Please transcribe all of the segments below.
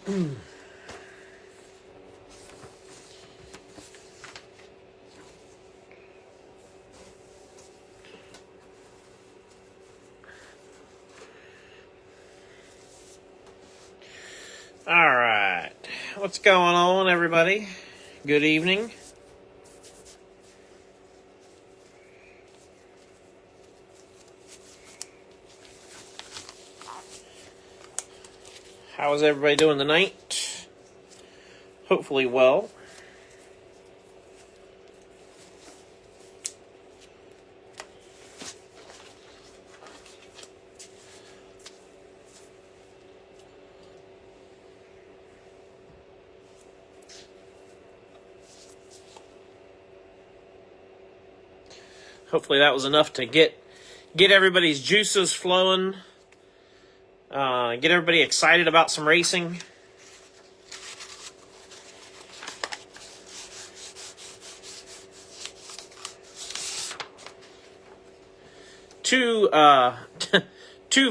All right, what's going on, everybody? Good evening. How is everybody doing tonight? Hopefully well. Hopefully that was enough to get everybody's juices flowing. Get everybody excited about some racing. Two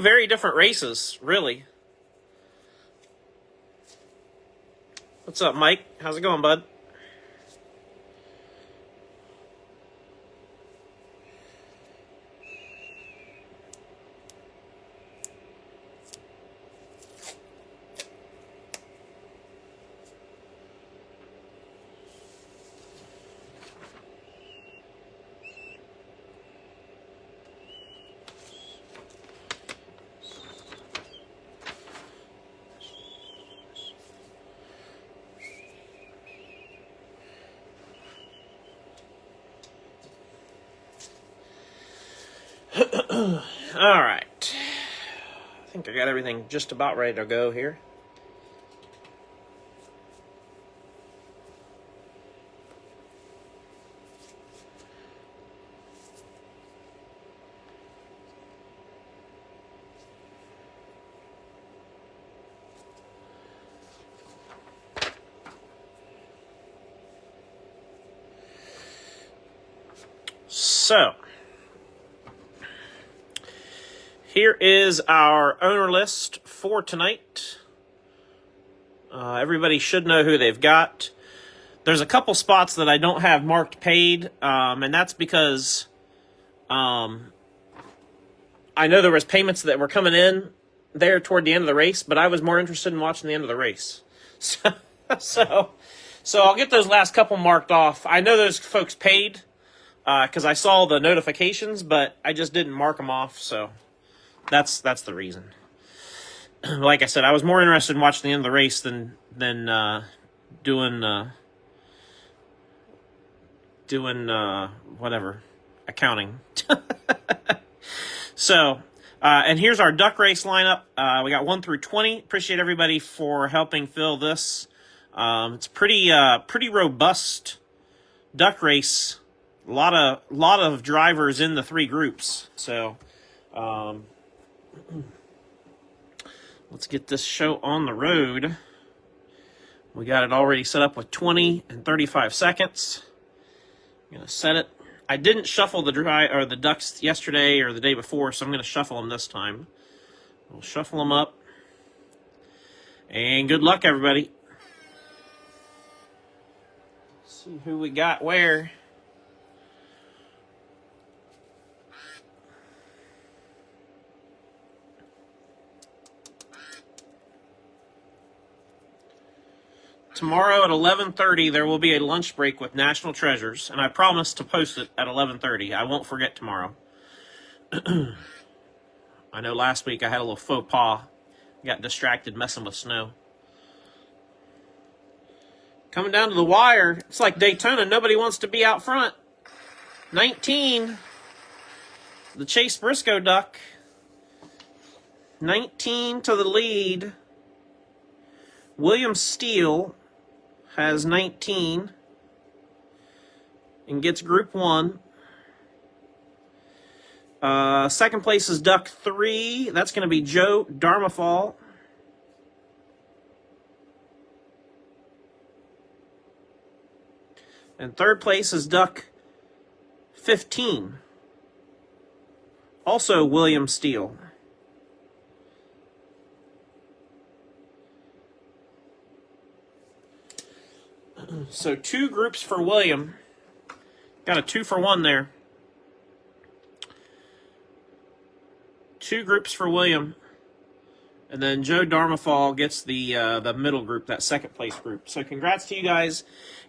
very different races, really. What's up, Mike? How's it going, bud? All right. I think I got everything just about ready to go here. So, here is our owner list for tonight. Everybody should know who they've got. There's a couple spots that I don't have marked paid, and that's because I know there was payments that were coming in there toward the end of the race, but I was more interested in watching the end of the race. So I'll get those last couple marked off. I know those folks paid because I saw the notifications, but I just didn't mark them off, so that's the reason. Like I said, I was more interested in watching the end of the race than doing whatever accounting. So, and here's our duck race lineup. We got 1 through 20. Appreciate everybody for helping fill this. It's pretty robust duck race. A lot of drivers in the 3 groups. So, let's get this show on the road. We got it already set up with 20 and 35 seconds. I'm gonna set it. I didn't shuffle the ducks yesterday or the day before, so I'm gonna shuffle them this time. We'll shuffle them up. And good luck, everybody. Let's see who we got where. Tomorrow at 11:30, there will be a lunch break with National Treasures, and I promise to post it at 11:30. I won't forget tomorrow. I know last week I had a little faux pas. Got distracted messing with snow. Coming down to the wire. It's like Daytona. Nobody wants to be out front. 19. The Chase Briscoe duck. 19 to the lead. William Steele has 19 and gets Group 1. Second place is Duck 3. That's going to be Joe Darmafal. And third place is Duck 15. Also William Steele. So 2 groups for William. Got a 2-for-1 there. 2 groups for William. And then Joe Darmafal gets the middle group, that second place group. So congrats to you guys.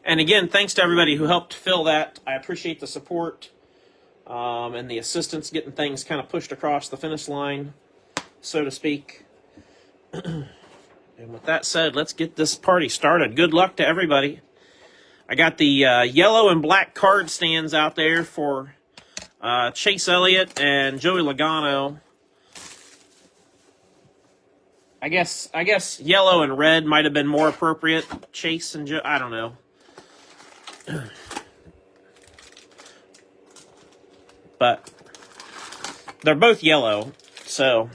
And again, thanks to everybody who helped fill that. I appreciate the support and the assistance getting things kind of pushed across the finish line, so to speak. And with that said, let's get this party started. Good luck to everybody. I got the yellow and black card stands out there for Chase Elliott and Joey Logano. I guess yellow and red might have been more appropriate. Chase and Joe, I don't know. But they're both yellow, so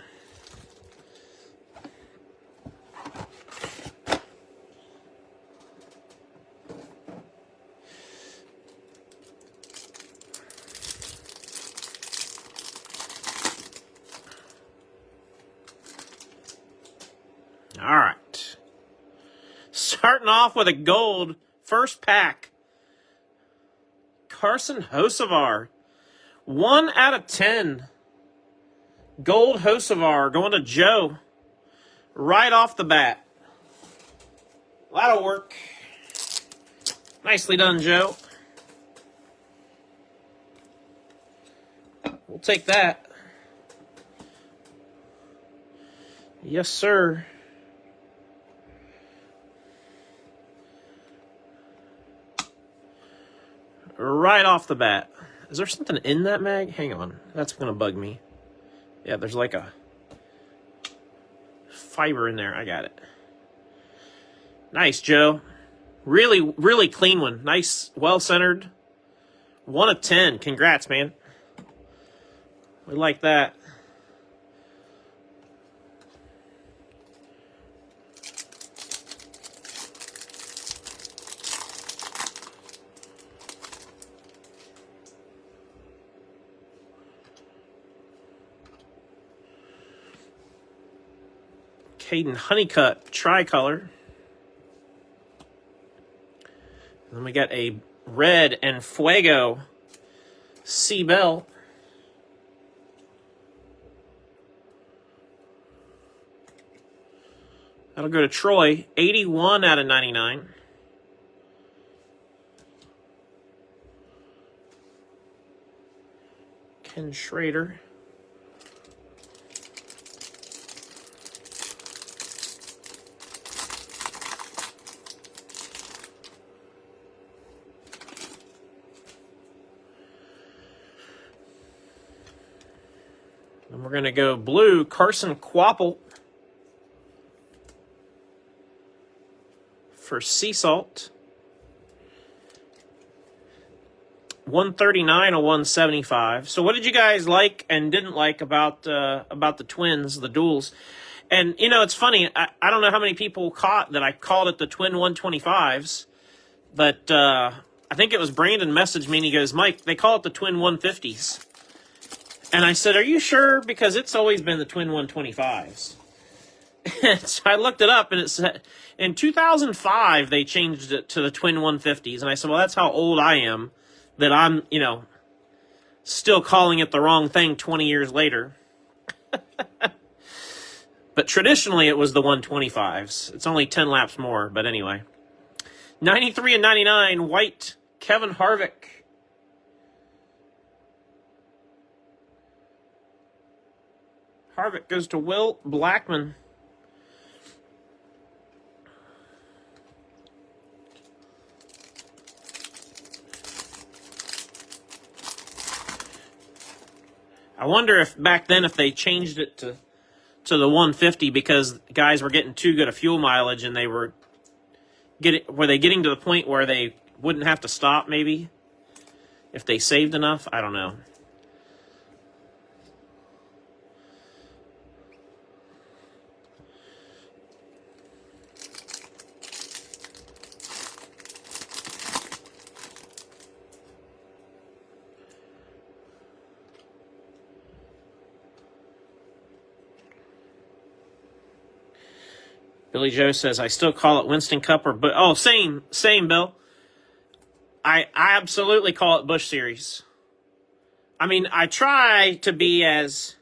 all right. Starting off with a gold first pack. Carson Hocevar. 1 out of 10. Gold Hocevar going to Joe. Right off the bat. That'll work. Nicely done, Joe. We'll take that. Yes, sir. Right off the bat. Is there something in that mag? Hang on. That's going to bug me. Yeah, there's like a fiber in there. I got it. Nice, Joe. Really, really clean one. Nice, well-centered. 1 of 10. Congrats, man. We like that. Caden Honeycutt tricolor. And then we got a red and Fuego C-Bell. That'll go to Troy. 81 out of 99. Ken Schrader. And we're going to go blue, Carson Quapple for Sea Salt. 139 or 175. So what did you guys like and didn't like about the twins, the duels? And, you know, it's funny. I don't know how many people caught that I called it the twin 125s, but I think it was Brandon messaged me and he goes, Mike, they call it the twin 150s. And I said, are you sure? Because it's always been the twin 125s. And so I looked it up, and it said in 2005 they changed it to the twin 150s. And I said, well, that's how old I am, that I'm, you know, still calling it the wrong thing 20 years later. But traditionally it was the 125s. It's only 10 laps more, but anyway. 93 and 99, white, Kevin Harvick. Harvick goes to Will Blackman. I wonder if back then if they changed it to the 150 because guys were getting too good a fuel mileage and they were getting to the point where they wouldn't have to stop maybe if they saved enough. I don't know. Billy Joe says, I still call it Winston Cup or... Oh, same, Bill. I absolutely call it Bush Series. I mean, I try to be as,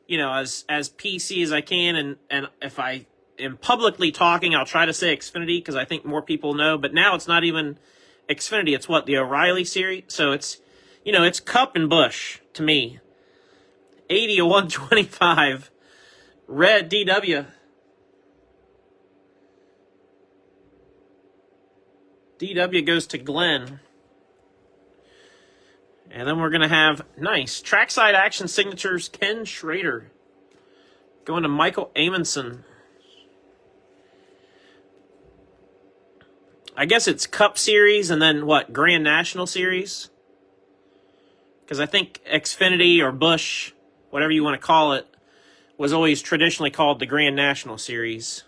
as PC as I can, and if I am publicly talking, I'll try to say Xfinity because I think more people know. But now it's not even Xfinity; it's the O'Reilly Series. So it's, it's Cup and Bush to me. 80 to 125, red DW. DW goes to Glenn. And then we're going to have, nice, trackside action signatures, Ken Schrader. Going to Michael Amundsen. I guess it's Cup Series and then what, Grand National Series? Because I think Xfinity or Bush, whatever you want to call it, was always traditionally called the Grand National Series.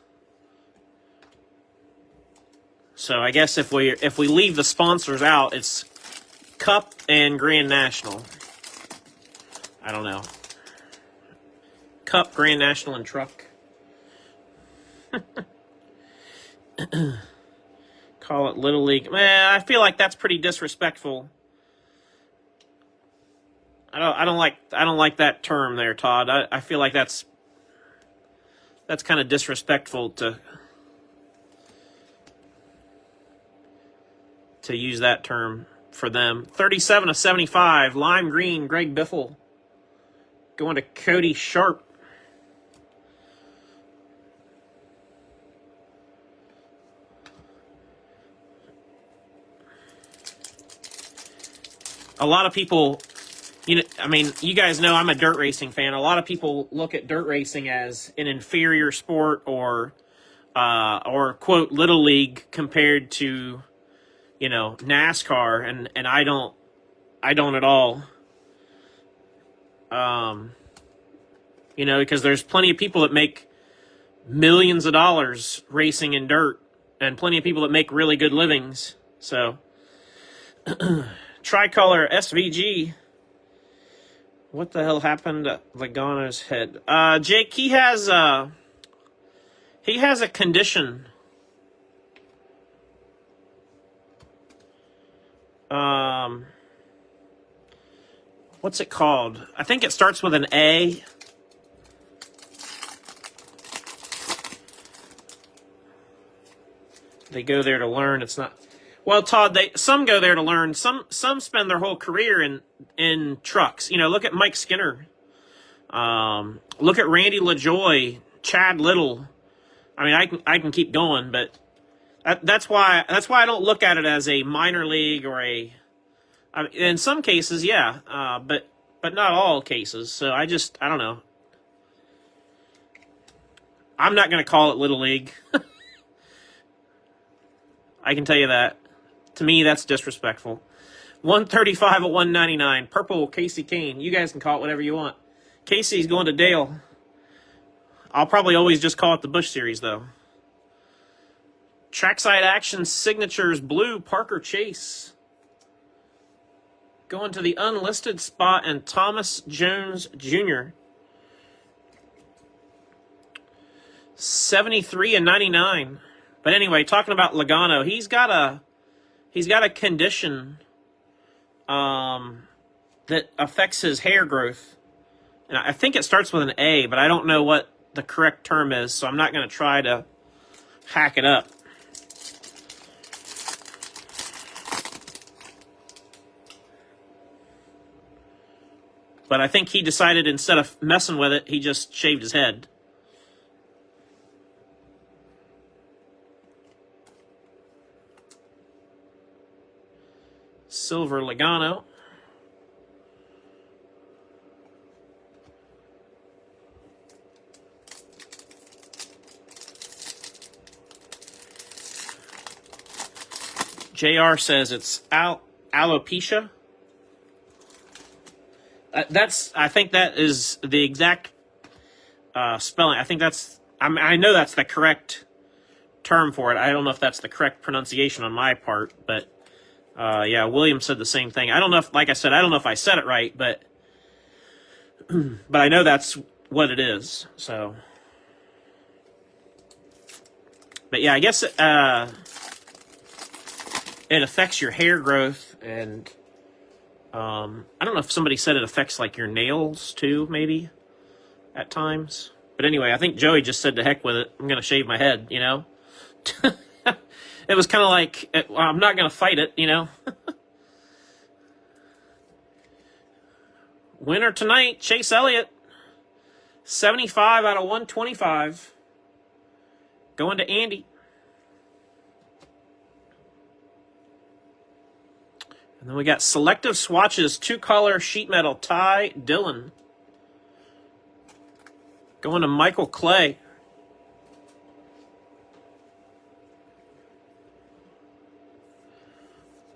So I guess if we leave the sponsors out, it's Cup and Grand National. I don't know. Cup, Grand National, and Truck. Call it Little League. I feel like that's pretty disrespectful. I don't like that term there, Todd. I feel like that's kind of disrespectful to use that term for them. 37 to 75, lime green, Greg Biffle. Going to Cody Sharp. A lot of people, you guys know I'm a dirt racing fan. A lot of people look at dirt racing as an inferior sport or quote, Little League compared to, NASCAR, and I don't at all. Because there's plenty of people that make millions of dollars racing in dirt, and plenty of people that make really good livings. So, Tricolor SVG. What the hell happened to Logano's head? Jake, he has a condition. What's it called? I think it starts with an A. They go there to learn. It's not. Well, Todd, some go there to learn. Some spend their whole career in trucks. Look at Mike Skinner. Look at Randy LaJoy, Chad Little. I mean, I can keep going, but that's why I don't look at it as a minor league or a. In some cases, yeah, but not all cases. So I don't know. I'm not going to call it Little League. I can tell you that. To me, that's disrespectful. 135 at 199. Purple Casey Kane. You guys can call it whatever you want. Casey's going to Dale. I'll probably always just call it the Bush Series, though. Trackside action signatures blue Parker Chase. Going to the unlisted spot and Thomas Jones Jr. 73 and 99. But anyway, talking about Logano, he's got a condition that affects his hair growth. And I think it starts with an A, but I don't know what the correct term is, so I'm not going to try to hack it up. But I think he decided instead of messing with it, he just shaved his head. Silver Logano. JR says it's alopecia. I think that is the exact spelling. I think I know that's the correct term for it. I don't know if that's the correct pronunciation on my part, but yeah, William said the same thing. I don't know if, like I said, I don't know if I said it right, but I know that's what it is. So, but yeah, I guess it affects your hair growth, and I don't know if somebody said it affects like your nails too, maybe at times. But anyway, I think Joey just said, "To heck with it. I'm gonna shave my head." You know, it was kind of like, well, I'm not gonna fight it. You know. Winner tonight, Chase Elliott, 75 out of 125, going to Andy. And then we got selective swatches, 2-color sheet metal, Ty Dillon. Going to Michael Clay.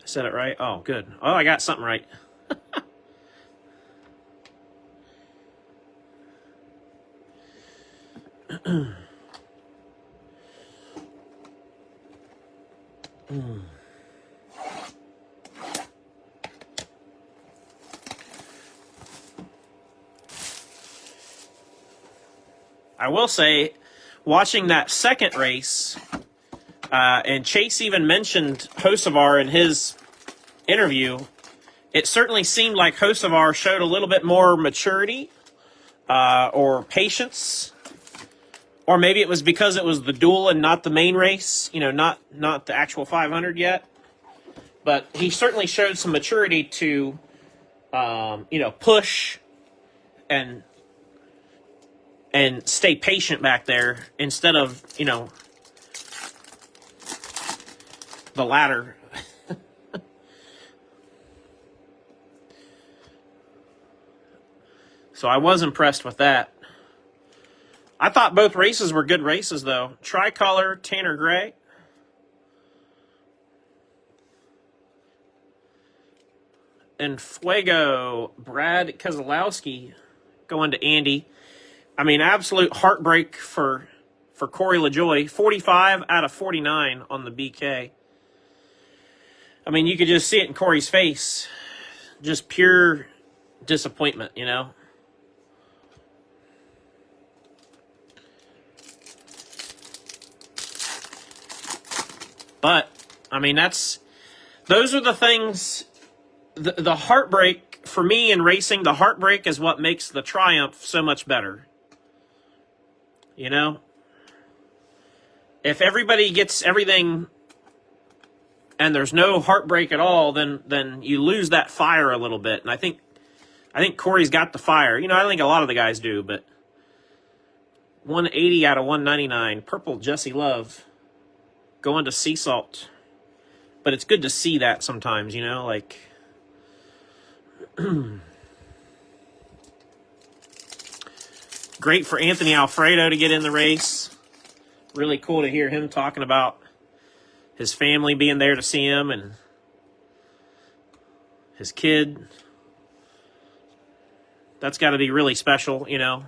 I said it right? Oh, good. Oh, I got something right. I will say, watching that second race, and Chase even mentioned Hocevar in his interview, it certainly seemed like Hocevar showed a little bit more maturity or patience. Or maybe it was because it was the duel and not the main race, you know, not the actual 500 yet. But he certainly showed some maturity to, you know, push and stay patient back there instead of, you know, the latter. So I was impressed with that. I thought both races were good races, though. Tricolor, Tanner Gray. And Fuego, Brad Keselowski, going to Andy. I mean, absolute heartbreak for Corey LaJoie. 45 out of 49 on the BK. I mean, you could just see it in Corey's face. Just pure disappointment, you know? But, I mean, those are the things, the heartbreak, for me in racing, the heartbreak is what makes the triumph so much better. You know? If everybody gets everything and there's no heartbreak at all, then you lose that fire a little bit. And I think Corey's got the fire. You know, I think a lot of the guys do, but 180 out of 199. Purple Jesse Love. Going to Sea Salt. But it's good to see that sometimes, you know, like great for Anthony Alfredo to get in the race. Really cool to hear him talking about his family being there to see him and his kid. That's got to be really special, you know.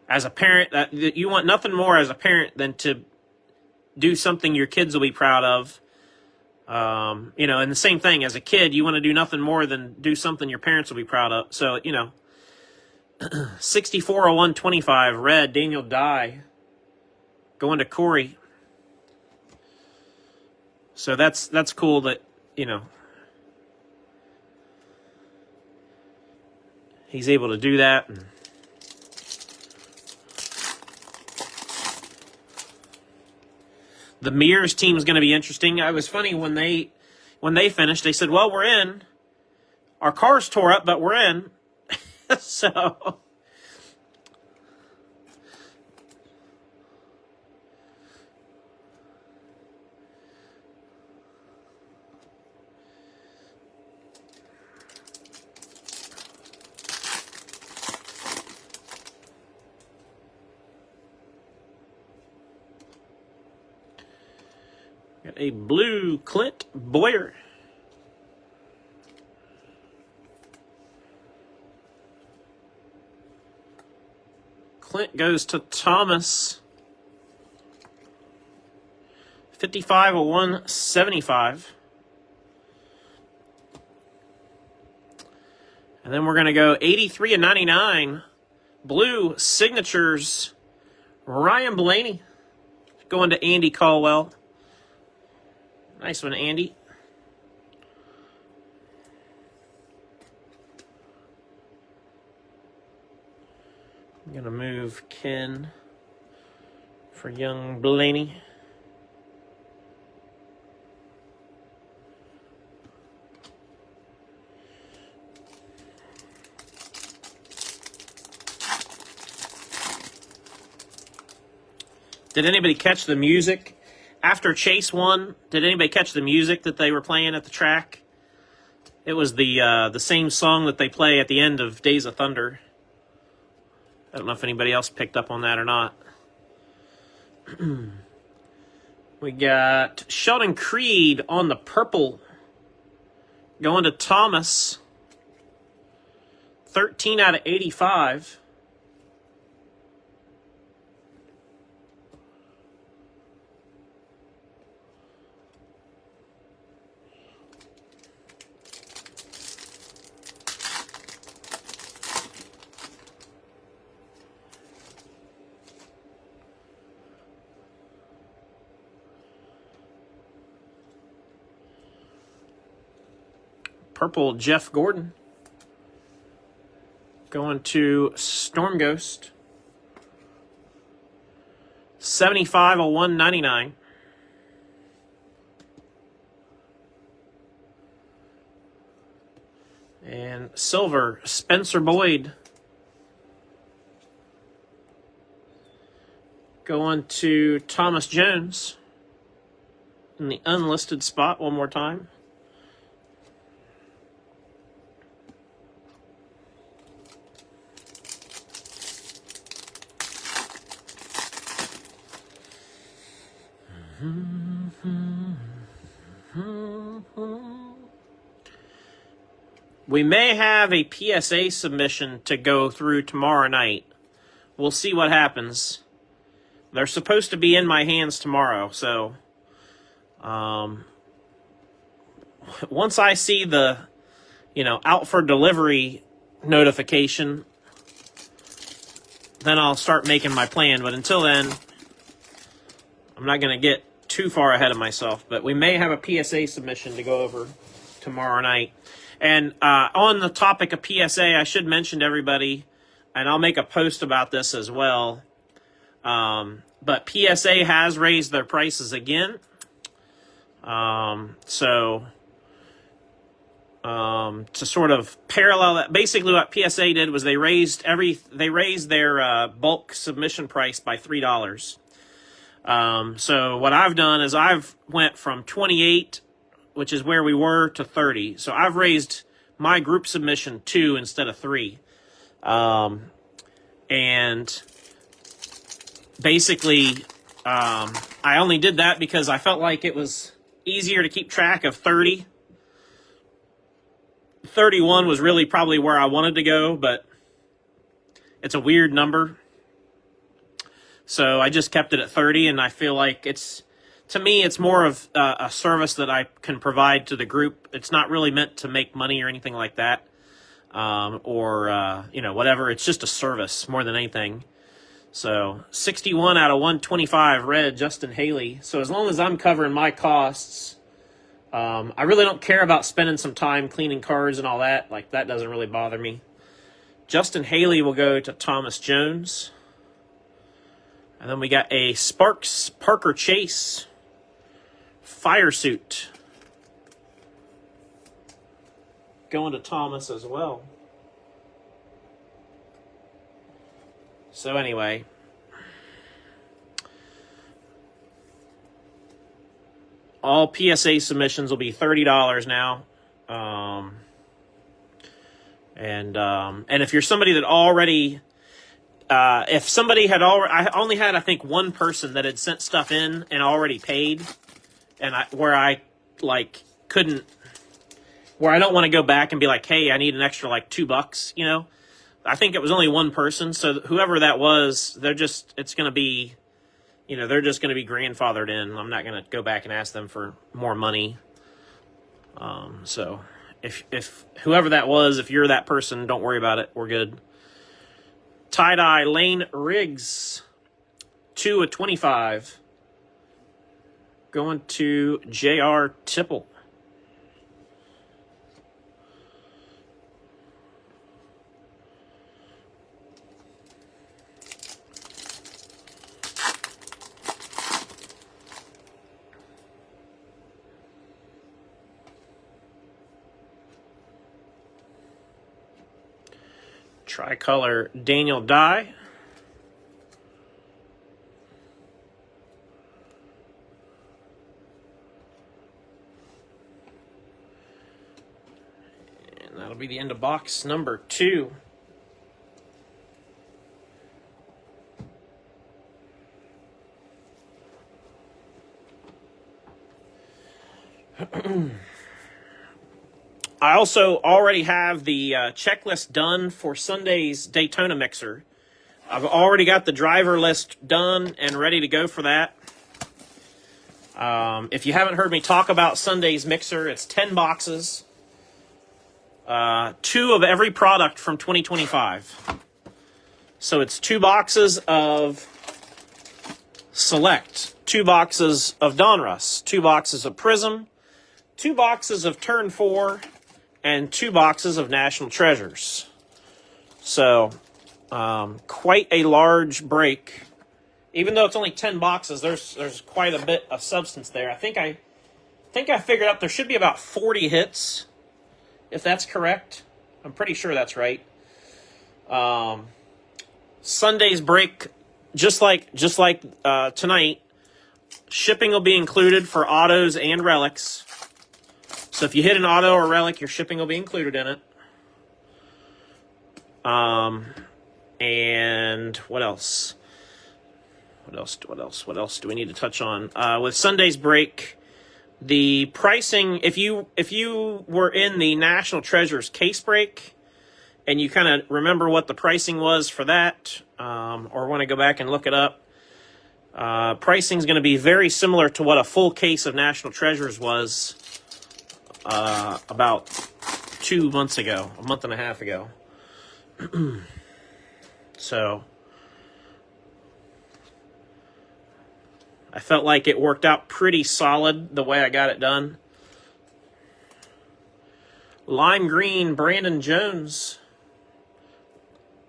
As a parent, that you want nothing more as a parent than to do something your kids will be proud of. You know, and the same thing as a kid, you want to do nothing more than do something your parents will be proud of. So, you know, 64 of 125, red, Daniel Dye, going to Corey. So that's cool that, you know, he's able to do that. And the Mears team is going to be interesting. It was funny when they finished, they said, well, we're in. Our car's tore up, but we're in. So got a blue Clint Boyer. Clint goes to Thomas. 55 of 175. And then we're going to go 83 of 99. Blue signatures. Ryan Blaney going to Andy Caldwell. Nice one, Andy. I'm going to move Ken for young Blaney. Did anybody catch the music? After Chase won, did anybody catch the music that they were playing at the track? It was the same song that they play at the end of Days of Thunder. I don't know if anybody else picked up on that or not. We got Sheldon Creed on the purple. Going to Thomas. 13 out of 85. Purple Jeff Gordon. Going to Storm Ghost. 75 of 199. And silver, Spencer Boyd. Going to Thomas Jones in the unlisted spot one more time. We may have a PSA submission to go through tomorrow night. We'll see what happens. They're supposed to be in my hands tomorrow, so once I see the, out for delivery notification, then I'll start making my plan. But until then, I'm not going to get too far ahead of myself. But we may have a PSA submission to go over tomorrow night. And on the topic of PSA, I should mention to everybody, and I'll make a post about this as well, but PSA has raised their prices again. So to sort of parallel that, basically what PSA did was they raised their bulk submission price by $3. So what I've done is I've went from 28, which is where we were, to 30. So I've raised my group submission 2 instead of 3. And basically, I only did that because I felt like it was easier to keep track of 30. 31 was really probably where I wanted to go, but it's a weird number. So I just kept it at 30, and I feel like to me, it's more of a service that I can provide to the group. It's not really meant to make money or anything like that, or whatever. It's just a service more than anything. So 61 out of 125 red, Justin Haley. So as long as I'm covering my costs, I really don't care about spending some time cleaning cards and all that. Like, that doesn't really bother me. Justin Haley will go to Thomas Jones. And then we got a Sparks Parker Chase fire suit going to Thomas as well. So anyway, all PSA submissions will be $30 now. And if you're somebody that already, if somebody had already, I only had, I think, one person that had sent stuff in and already paid, and where I don't want to go back and be like, hey, I need an extra $2, I think it was only one person, so whoever that was, they're just going to be grandfathered in. I'm not going to go back and ask them for more money. So if whoever that was, if you're that person, don't worry about it. We're good. Tie-dye Lane Riggs. 2 of 25. Going to J.R. Tipple. Tricolor Daniel Dye. And that'll be the end of box number 2. I also already have the checklist done for Sunday's Daytona mixer. I've already got the driver list done and ready to go for that. If you haven't heard me talk about Sunday's mixer, it's 10 boxes. 2 of every product from 2025. So it's 2 boxes of Select, 2 boxes of Donruss, 2 boxes of Prism, 2 boxes of Turn 4, and 2 boxes of National Treasures. So, quite a large break. Even though it's only 10 boxes, there's quite a bit of substance there. I think I figured out there should be about 40 hits, if that's correct. I'm pretty sure that's right. Sunday's break, just like tonight, shipping will be included for autos and relics. So if you hit an auto or relic, your shipping will be included in it. And what else? What else do we need to touch on? With Sunday's break, the pricing, if you were in the National Treasures case break and you kind of remember what the pricing was for that, or want to go back and look it up, pricing is going to be very similar to what a full case of National Treasures was about 2 months ago, a month and a half ago. So I felt like it worked out pretty solid the way I got it done. Lime green, Brandon Jones.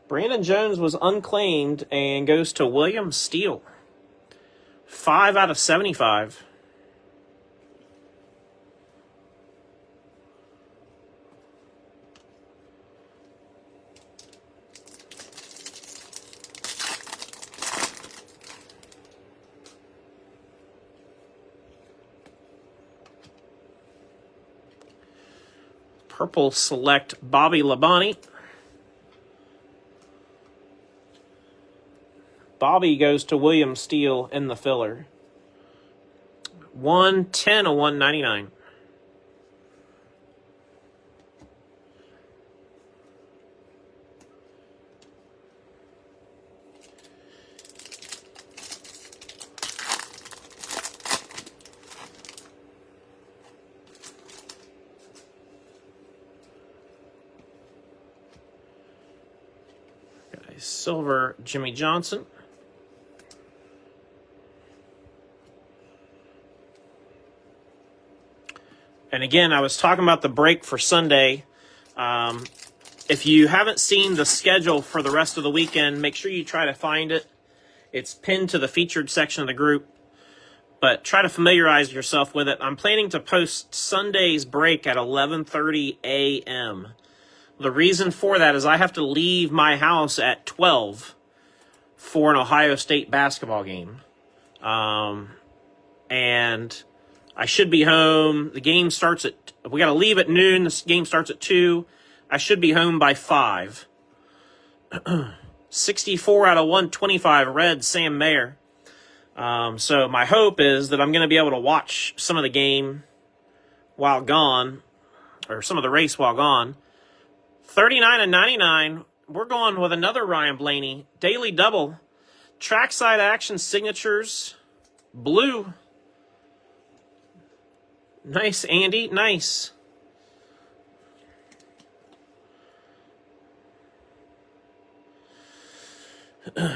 Brandon Jones was unclaimed and goes to William Steele. 5 out of 75. Purple Select Bobby Labonte. Bobby goes to William Steele in the filler. 110 of 199. Silver Jimmy Johnson. And again, I was talking about the break for Sunday. If you haven't seen the schedule for the rest of the weekend, make sure you try to find it. It's pinned to the featured section of the group. But try to familiarize yourself with it. I'm planning to post Sunday's break at 11:30 a.m. The reason for that is I have to leave my house at 12 for an Ohio State basketball game. And I should be home. The game starts we got to leave at noon. The game starts at 2. I should be home by 5. 64 out of 125, red, Sam Mayer. So my hope is that I'm going to be able to watch some of the game while gone, or some of the race while gone. 39 and 99, we're going with another Ryan Blaney. Daily double. Trackside action signatures. Blue. Nice, Andy. Nice.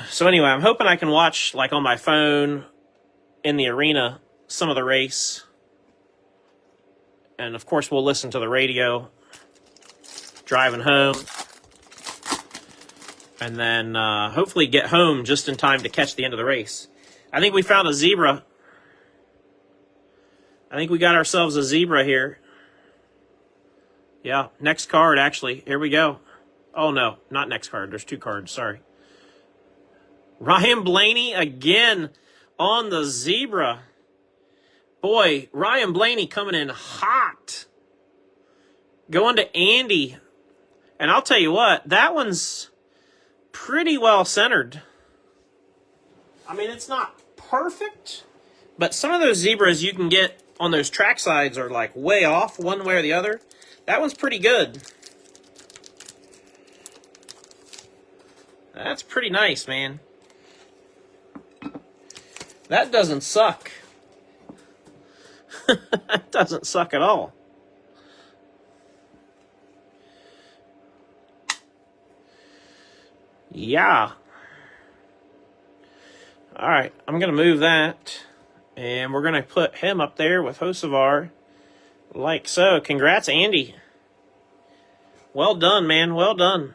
So anyway, I'm hoping I can watch, like, on my phone in the arena some of the race. And, of course, we'll listen to the radio driving home. And then hopefully get home just in time to catch the end of the race. I think we found a zebra. I think we got ourselves a zebra here. Yeah, next card, actually. Here we go. Oh, no, not next card. There's 2 cards. Sorry. Ryan Blaney again on the zebra. Boy, Ryan Blaney coming in hot. Going to Andy. And I'll tell you what, that one's pretty well centered. I mean, it's not perfect, but some of those zebras you can get on those track sides are like way off one way or the other. That one's pretty good. That's pretty nice, man. That doesn't suck. That doesn't suck at all. Yeah. All right, I'm going to move that, and we're going to put him up there with Hocevar, like so. Congrats, Andy. Well done, man. Well done.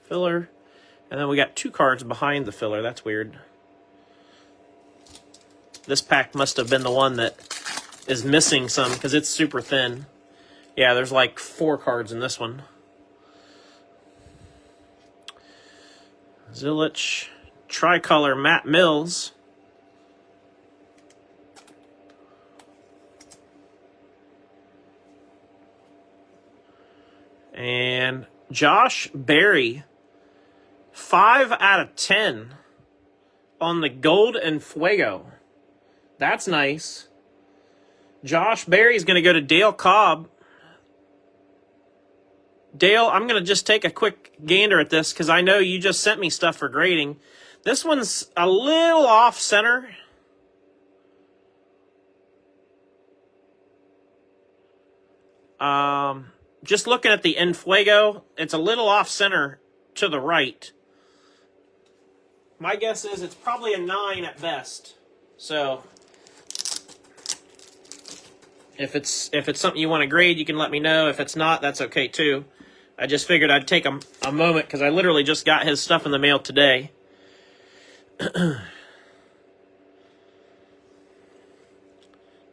Filler. And then we got 2 cards behind the filler. That's weird. This pack must have been the one that is missing some because it's super thin. Yeah, there's like 4 cards in this one. Zilich, Tricolor, Matt Mills. And Josh Berry, 5 out of 10 on the Gold and Fuego. That's nice. Josh Berry's going to go to Dale Cobb. Dale, I'm going to just take a quick gander at this because I know you just sent me stuff for grading. This one's a little off center. Just looking at the Enfuego, it's a little off center to the right. My guess is it's probably a 9 at best. So if it's something you want to grade, you can let me know. If it's not, that's okay too. I just figured I'd take a moment because I literally just got his stuff in the mail today.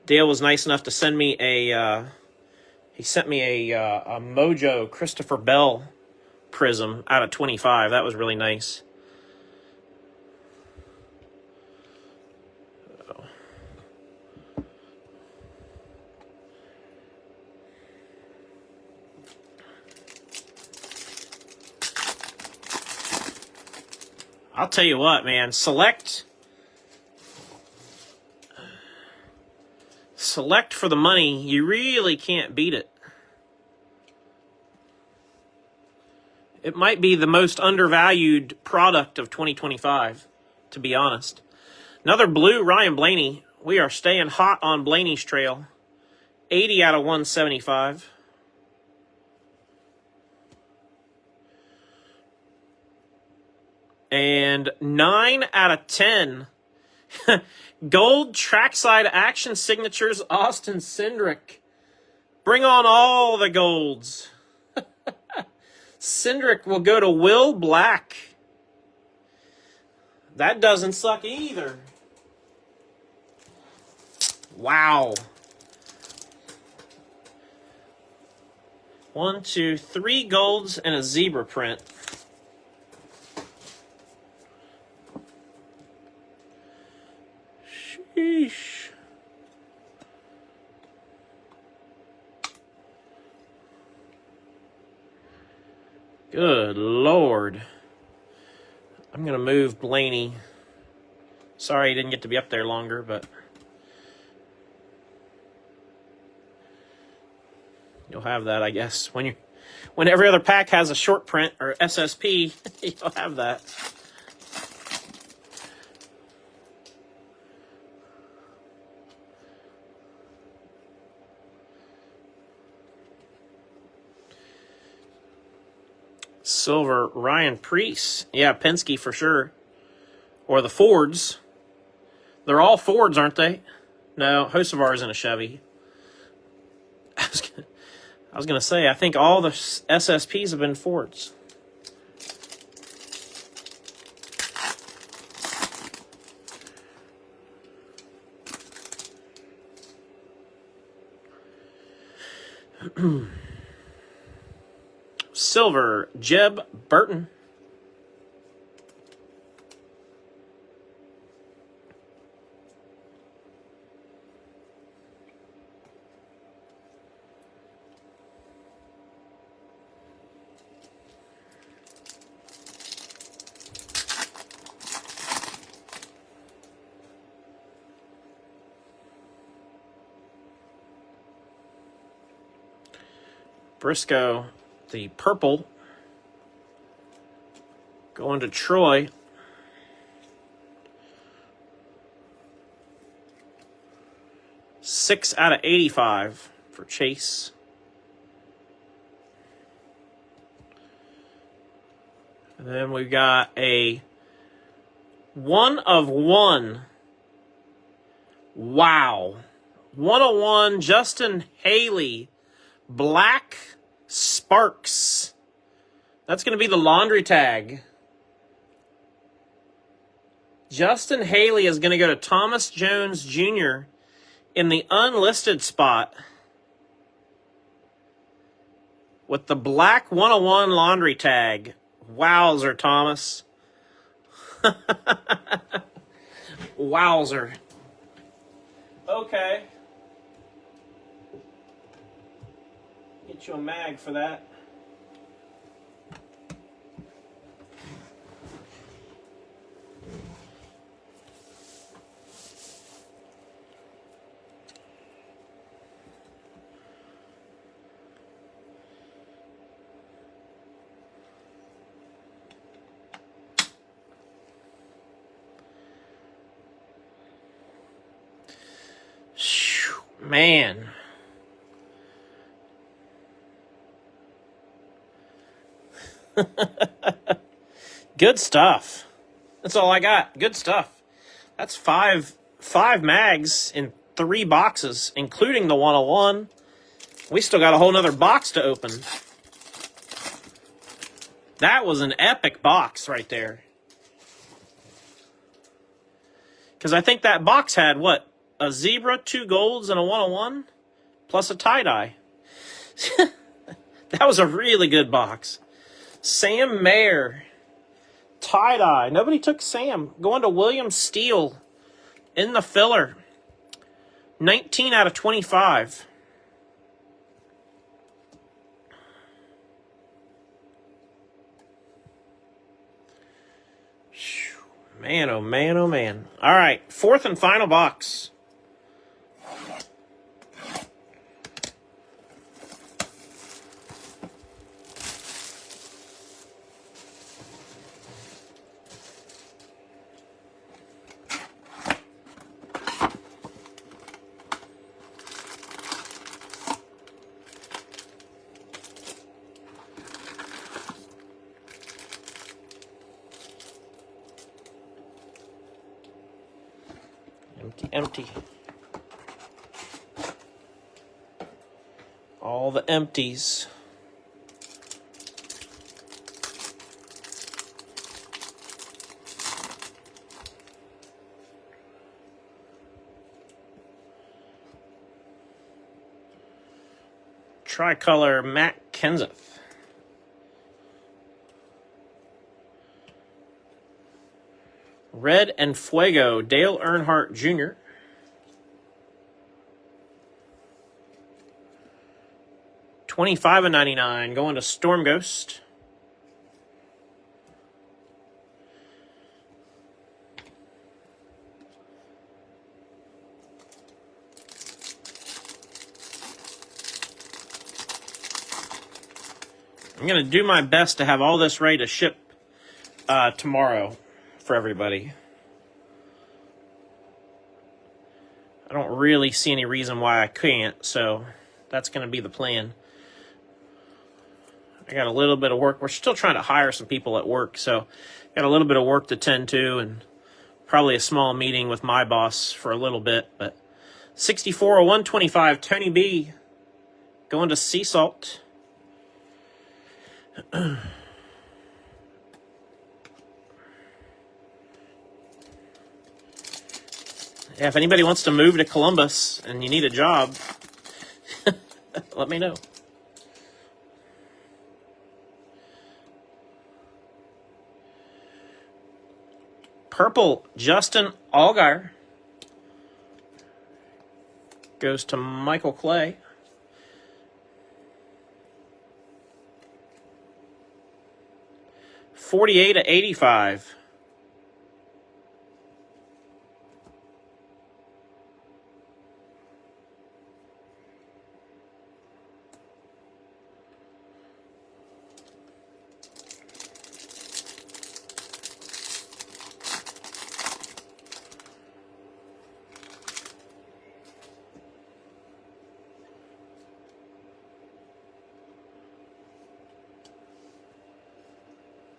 Dale was nice enough to send me he sent me a Mojo Christopher Bell Prism out of 25. That was really nice. I'll tell you what, man. Select for the money. You really can't beat it. It might be the most undervalued product of 2025, to be honest. Another blue Ryan Blaney. We are staying hot on Blaney's trail. 80 out of 175. And 9 out of 10. Gold trackside action signatures, Austin Cindric. Bring on all the golds. Cindric will go to Will Black. That doesn't suck either. Wow. 1, 2, 3 golds and a zebra print. Sheesh. Good Lord. I'm going to move Blaney. Sorry he didn't get to be up there longer, but you'll have that, I guess. When every other pack has a short print or SSP, you'll have that. Silver, Ryan Preece. Yeah, Penske for sure. Or the Fords. They're all Fords, aren't they? No, Hocevar's in a Chevy. I was going to say, I think all the SSPs have been Fords. Silver, Jeb Burton. Briscoe, the purple, going to Troy. Six out of 85 for Chase. And then we've got a 1 of 1. Wow. 101, Justin Haley. Black Sparks. That's going to be the laundry tag. Justin Haley is going to go to Thomas Jones Jr. in the unlisted spot with the black 101 laundry tag. Wowzer, Thomas. Wowzer. Okay. Get you a mag for that. Man. Good stuff. That's all I got. Good stuff. That's five mags in 3 boxes, including the 101. We still got a whole nother box to open. That was an epic box right there. Because I think that box had, what, a zebra, 2 golds, and a 101? Plus a tie-dye. That was a really good box. Sam Mayer. Tie-dye. Nobody took Sam. Going to William Steele in the filler. 19 out of 25. Man, oh man, oh man. All right, 4th and final box. Empty. All the empties. Tricolor Matt Kenseth. Red and Fuego Dale Earnhardt Jr. $25.99 going to Storm Ghost. I'm going to do my best to have all this ready to ship tomorrow for everybody. I don't really see any reason why I can't, so that's going to be the plan. I got a little bit of work. We're still trying to hire some people at work, so got a little bit of work to tend to, and probably a small meeting with my boss for a little bit. But 64 of 125, Tony B going to Sea Salt. Yeah, if anybody wants to move to Columbus and you need a job, let me know. Purple, Justin Allgaier goes to Michael Clay. $48 to $85.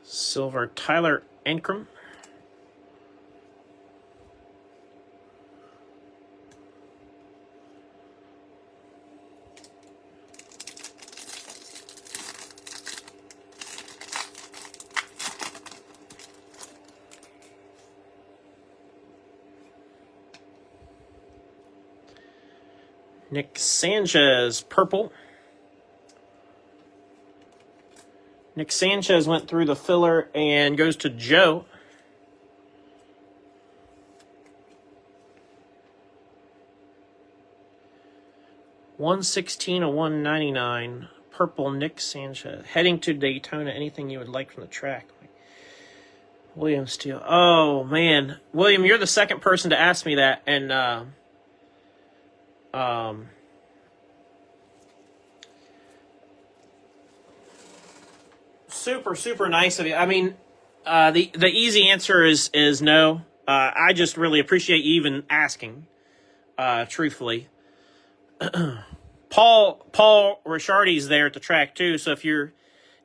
Silver, Tyler Ankrum. Nick Sanchez, purple. Nick Sanchez went through the filler and goes to Joe. $116 to $199. Purple Nick Sanchez. Heading to Daytona. Anything you would like from the track? William Steele. Oh, man. William, you're the second person to ask me that. And, super nice of you. I mean, the easy answer is no. I just really appreciate you even asking, truthfully. Paul Ricciardi's there at the track too, so if you're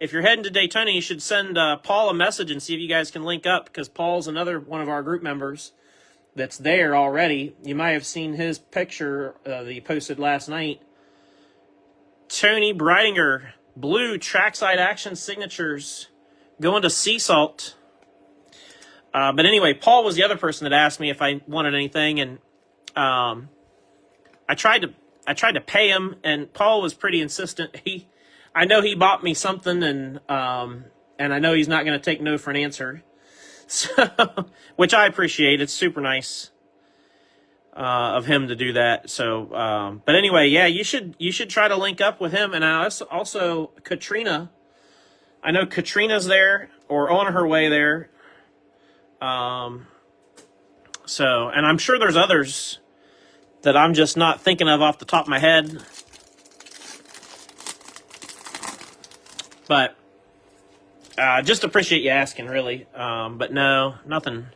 heading to Daytona, you should send Paul a message and see if you guys can link up, because Paul's another one of our group members that's there already. You might have seen his picture that he posted last night. Tony Breidinger, blue trackside action signatures going to Sea Salt. But anyway, Paul was the other person that asked me if I wanted anything, and I tried to pay him, and Paul was pretty insistent. I know he bought me something, and I know he's not going to take no for an answer, so which I appreciate. It's super nice of him to do that. So, but anyway, yeah, you should try to link up with him, and also Katrina. I know Katrina's there or on her way there. So, and I'm sure there's others that I'm just not thinking of off the top of my head. But just appreciate you asking, really. But no, nothing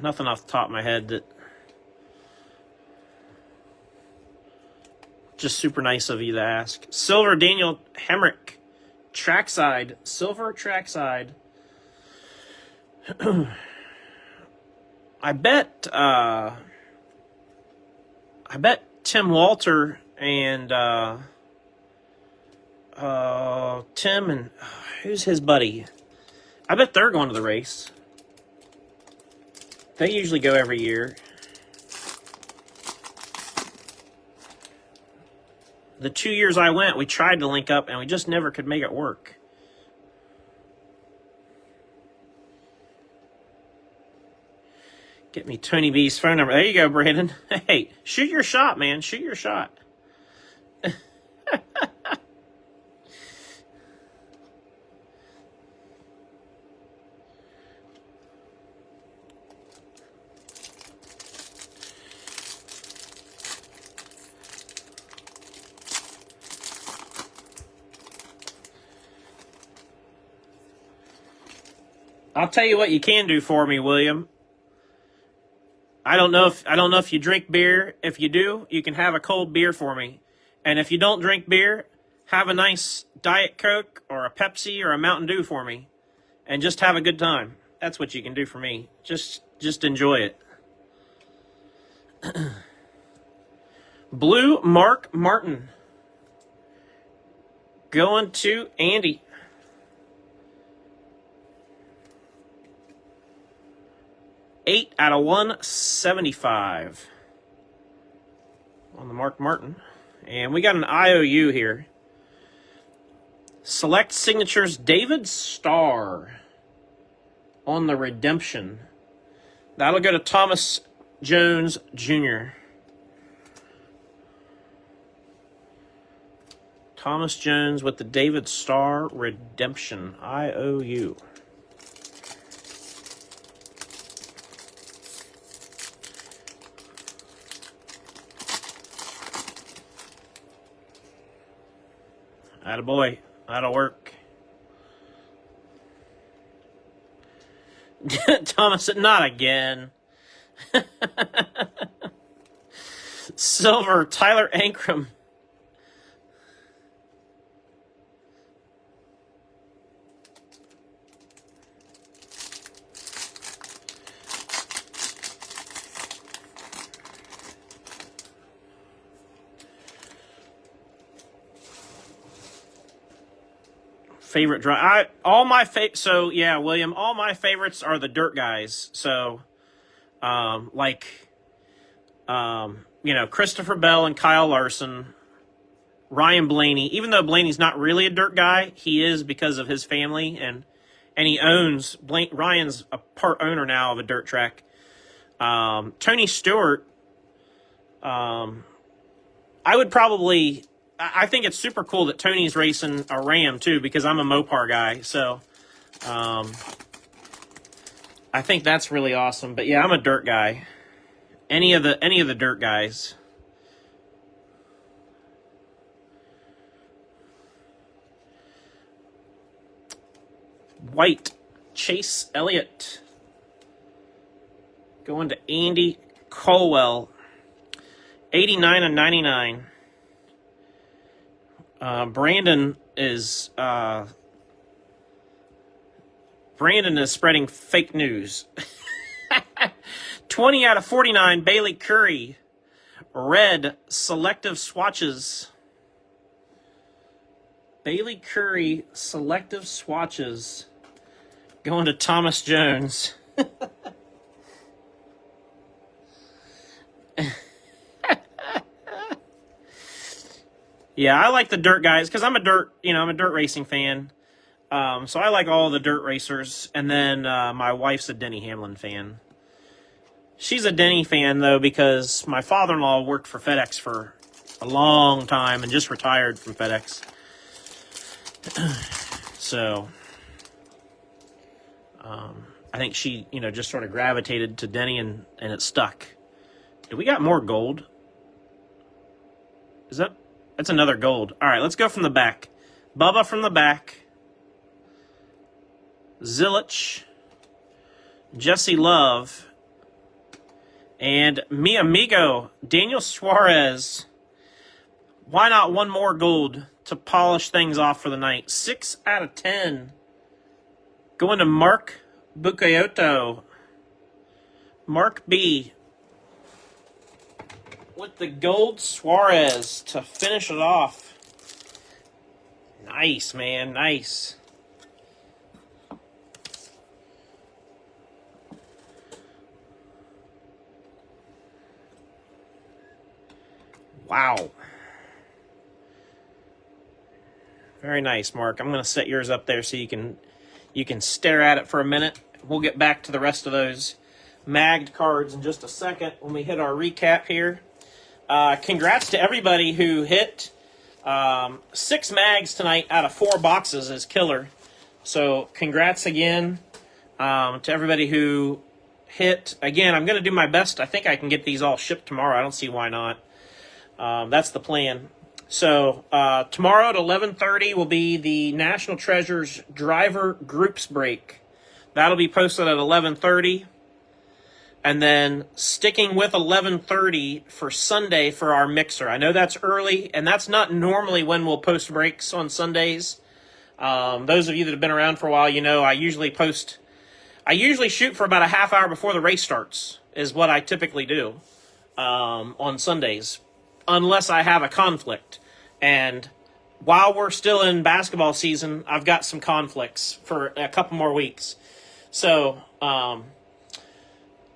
off the top of my head. That just super nice of you to ask. Silver, Daniel Hemrick, trackside, silver trackside. I bet Tim Walter and Tim and who's his buddy? I bet they're going to the race. They usually go every year. The 2 years I went, we tried to link up and we just never could make it work. Get me Tony B's phone number. There you go, Brandon. Hey, shoot your shot, man. Shoot your shot. I'll tell you what you can do for me, William. I don't know if you drink beer. If you do, you can have a cold beer for me. And if you don't drink beer, have a nice Diet Coke or a Pepsi or a Mountain Dew for me and just have a good time. That's what you can do for me. Just enjoy it. Blue Mark Martin. Going to Andy. Eight out of 175 on the Mark Martin. And we got an IOU here. Select Signatures David Starr on the Redemption. That'll go to Thomas Jones Jr. Thomas Jones with the David Starr Redemption IOU. Attaboy. That'll work. Thomas, not again. Silver, Tyler Ankrum. Favorite drive. So yeah, William, all my favorites are the dirt guys. So, Christopher Bell and Kyle Larson, Ryan Blaney. Even though Blaney's not really a dirt guy, he is because of his family and he owns Ryan's a part owner now of a dirt track. Tony Stewart. I think it's super cool that Tony's racing a Ram too, because I'm a Mopar guy. So, I think that's really awesome. But yeah, I'm a dirt guy. Any of the dirt guys. White, Chase Elliott. Going to Andy Colwell. 89 and 99. Brandon is spreading fake news. 20 out of 49, Bailey Curry. Red, selective swatches. Bailey Curry, selective swatches. Going to Thomas Jones. Yeah, I like the dirt guys because I'm a dirt racing fan. So I like all the dirt racers. And then my wife's a Denny Hamlin fan. She's a Denny fan, though, because my father-in-law worked for FedEx for a long time and just retired from FedEx. So I think she, just sort of gravitated to Denny and it stuck. Do we got more gold? That's another gold. All right, let's go from the back. Bubba from the back. Zilich. Jesse Love. And mi amigo, Daniel Suarez. Why not one more gold to polish things off for the night? 6 out of 10. Going to Mark Bucayotto. Mark B. With the gold Suarez to finish it off. Nice, man. Nice. Wow. Very nice, Mark. I'm going to set yours up there so you can stare at it for a minute. We'll get back to the rest of those magged cards in just a second when we hit our recap here. Congrats to everybody who hit 6 mags tonight out of 4 boxes is killer. So congrats again to everybody who hit. Again, I'm going to do my best. I think I can get these all shipped tomorrow. I don't see why not. That's the plan. So tomorrow at 11:30 will be the National Treasures Driver Groups Break. That'll be posted at 11:30. and then sticking with 11:30 for Sunday for our mixer. I know that's early, and that's not normally when we'll post breaks on Sundays. Those of you that have been around for a while, you know I usually shoot for about a half hour before the race starts, is what I typically do on Sundays, unless I have a conflict. And while we're still in basketball season, I've got some conflicts for a couple more weeks. So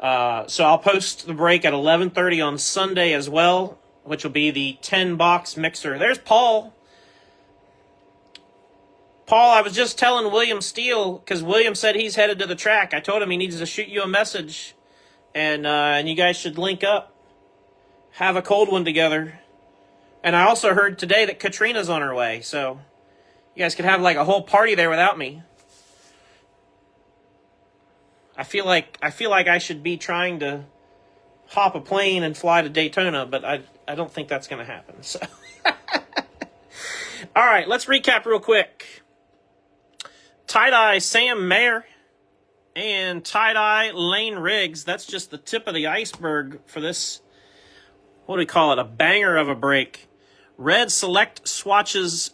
I'll post the break at 11:30 on Sunday as well, which will be the 10-box mixer. There's Paul. Paul, I was just telling William Steele, because William said he's headed to the track. I told him he needs to shoot you a message, and you guys should link up, have a cold one together. And I also heard today that Katrina's on her way, so you guys could have like a whole party there without me. I feel like I should be trying to hop a plane and fly to Daytona, but I don't think that's going to happen. So, all right, let's recap real quick. Tie-dye Sam Mayer and tie-dye Lane Riggs. That's just the tip of the iceberg for this, what do we call it, a banger of a break. Red Select swatches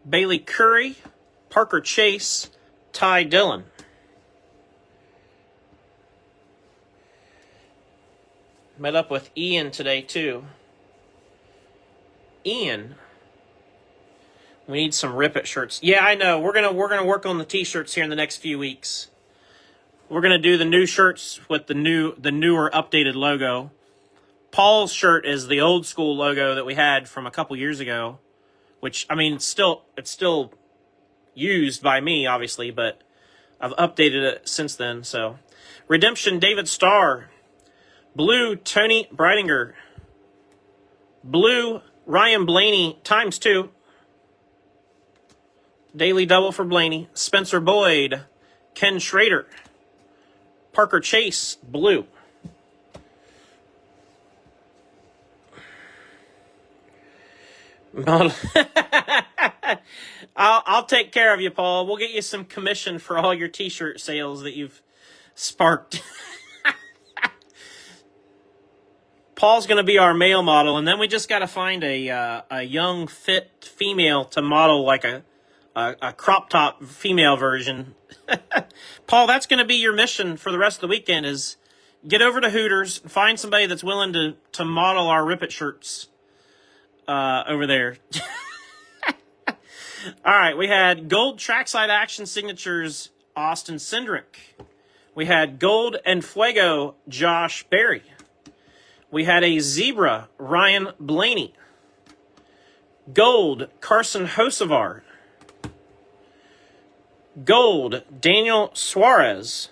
Bailey Curry, Parker Chase, Ty Dillon. Met up with Ian today, too. Ian, we need some Rip It shirts. Yeah, I know. We're gonna work on the t-shirts here in the next few weeks. We're gonna do the new shirts with the newer updated logo. Paul's shirt is the old school logo that we had from a couple years ago, which, I mean, it's still used by me, obviously, but I've updated it since then. So, Redemption David Starr, blue Tony Breidinger, blue Ryan Blaney ×2, daily double for Blaney, Spencer Boyd, Ken Schrader, Parker Chase, blue. I'll take care of you, Paul. We'll get you some commission for all your t-shirt sales that you've sparked. Paul's going to be our male model, and then we just got to find a young, fit female to model like a crop top female version. Paul, that's going to be your mission for the rest of the weekend, is get over to Hooters, find somebody that's willing to model our Rip It shirts over there. All right, we had gold trackside action signatures, Austin Cindric. We had gold and Fuego, Josh Berry. We had a zebra, Ryan Blaney. Gold, Carson Hocevar. Gold, Daniel Suarez.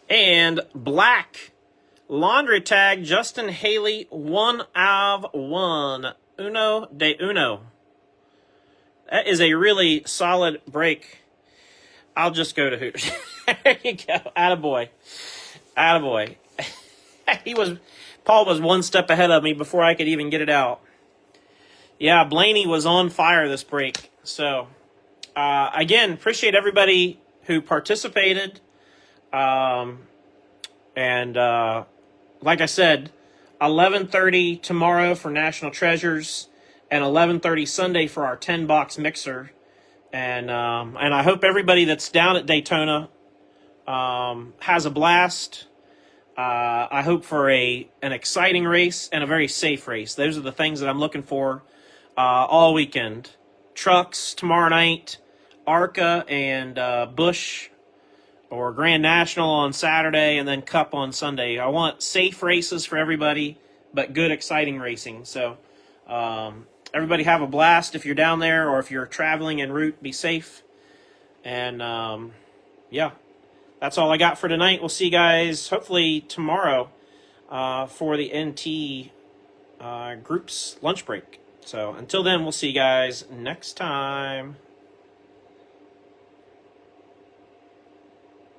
And black, laundry tag, Justin Haley, 1 of 1. Uno de uno. That is a really solid break. I'll just go to Hooters. There you go. Attaboy. Attaboy. Paul was one step ahead of me before I could even get it out. Yeah, Blaney was on fire this break. So, again, appreciate everybody who participated. And like I said, 11:30 tomorrow for National Treasures, and 11:30 Sunday for our 10-box mixer. And I hope everybody that's down at Daytona has a blast. I hope for an exciting race and a very safe race. Those are the things that I'm looking for all weekend. Trucks tomorrow night, ARCA and Busch or Grand National on Saturday, and then Cup on Sunday. I want safe races for everybody, but good, exciting racing. So everybody have a blast if you're down there, or if you're traveling en route, be safe. And, yeah, that's all I got for tonight. We'll see you guys hopefully tomorrow for the NT Group's lunch break. So until then, we'll see you guys next time.